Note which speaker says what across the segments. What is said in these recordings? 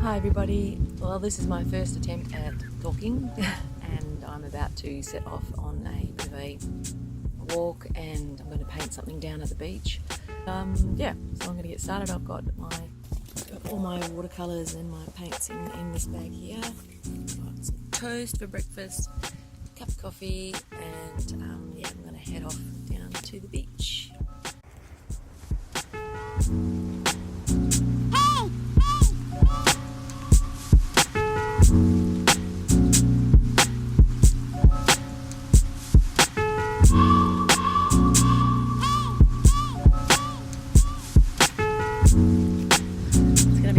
Speaker 1: Hi everybody, well this is my first attempt at talking and I'm about to set off on a bit of a walk and I'm going to paint something down at the beach. So I'm going to get started. I've got all my watercolours and my paints in this bag here. I've got some toast for breakfast, a cup of coffee and I'm going to head off down to the beach.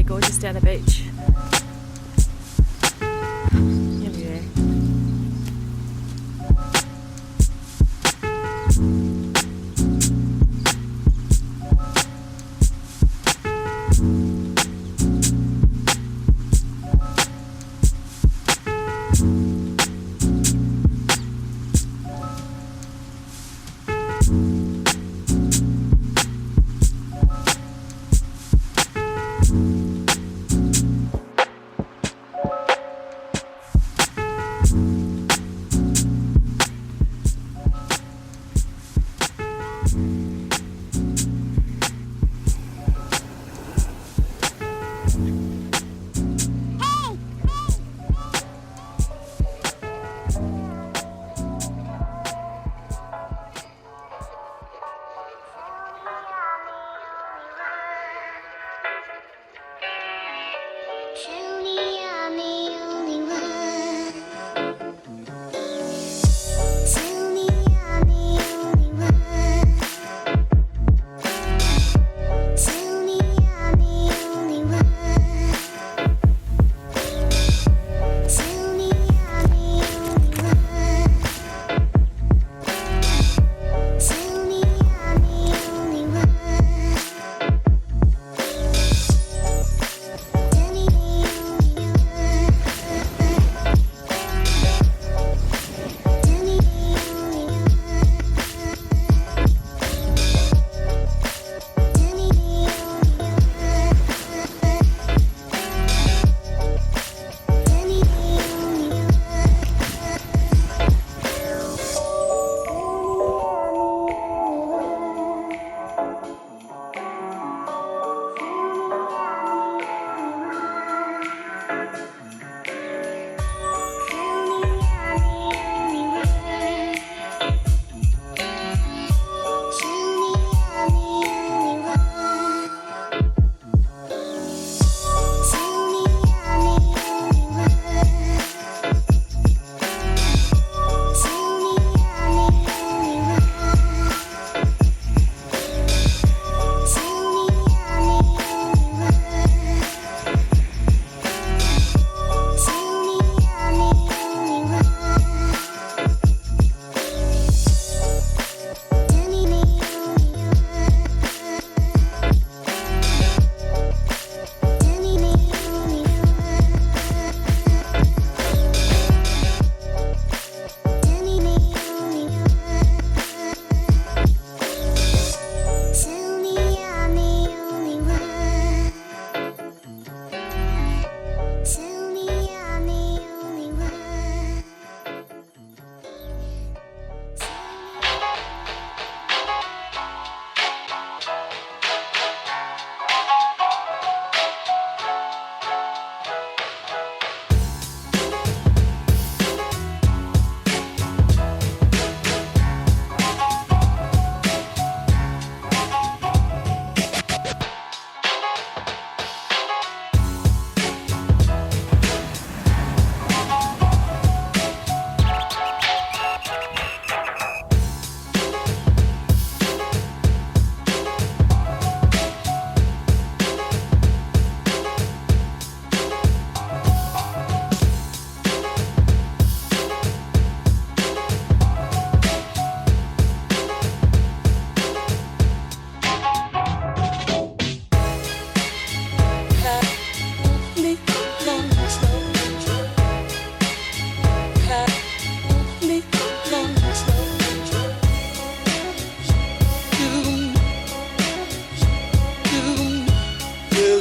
Speaker 1: Gorgeous down the beach. Everywhere.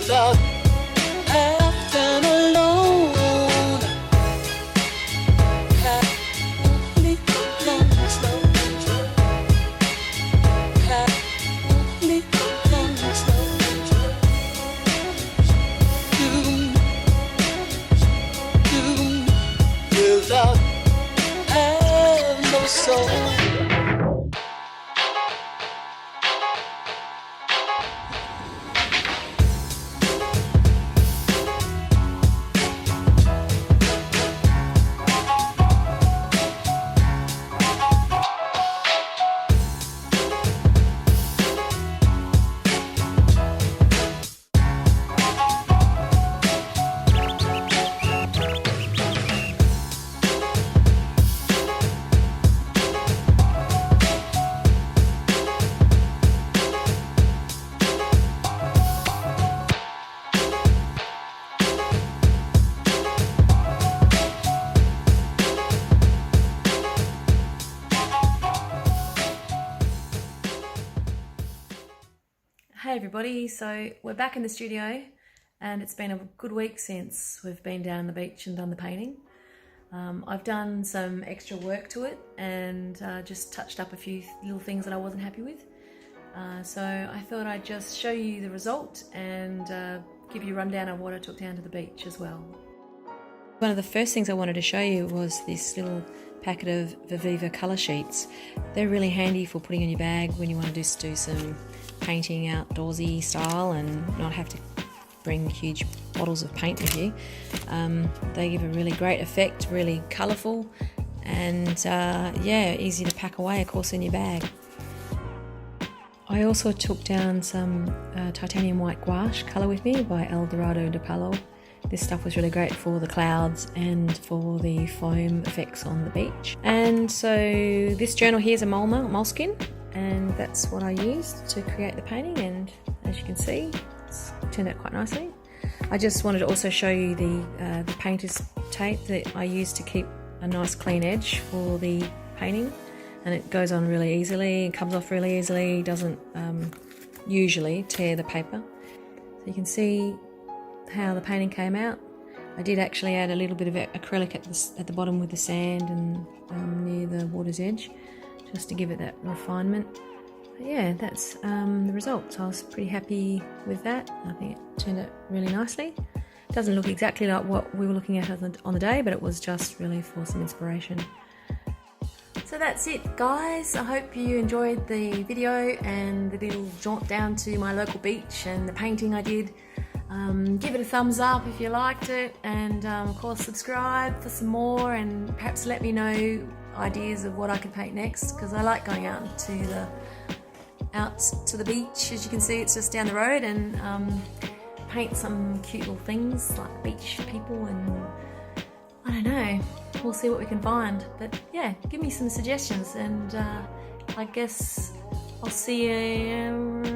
Speaker 2: without half an
Speaker 1: Hey everybody, so we're back in the studio and it's been a good week since we've been down the beach and done the painting. I've done some extra work to it and just touched up a few little things that I wasn't happy with. So I thought I'd just show you the result and give you a rundown of what I took down to the beach as well. One of the first things I wanted to show you was this little packet of Viviva colour sheets. They're really handy for putting in your bag when you want to just do some painting outdoorsy style and not have to bring huge bottles of paint with you. They give a really great effect, really colourful, and yeah, easy to pack away, of course, in your bag. I also took down some titanium white gouache colour with me by El Dorado de Palo. This stuff was really great for the clouds and for the foam effects on the beach. And so this journal here is a moleskin, and that's what I used to create the painting, and as you can see, it's turned out quite nicely. I just wanted to also show you the painter's tape that I used to keep a nice clean edge for the painting, and it goes on really easily, it comes off really easily, doesn't usually tear the paper. So you can see how the painting came out. I did actually add a little bit of acrylic at the bottom with the sand and near the water's edge, just to give it that refinement. But yeah, that's the result. So I was pretty happy with that. I think it turned out really nicely. It doesn't look exactly like what we were looking at on the day, but it was just really for some inspiration. So that's it, guys. I hope you enjoyed the video and the little jaunt down to my local beach and the painting I did. Give it a thumbs up if you liked it, and of course subscribe for some more, and perhaps let me know ideas of what I could paint next, because I like going out to the beach. As you can see, it's just down the road, and paint some cute little things like beach people, and I don't know, we'll see what we can find. But yeah, give me some suggestions, and I guess I'll see you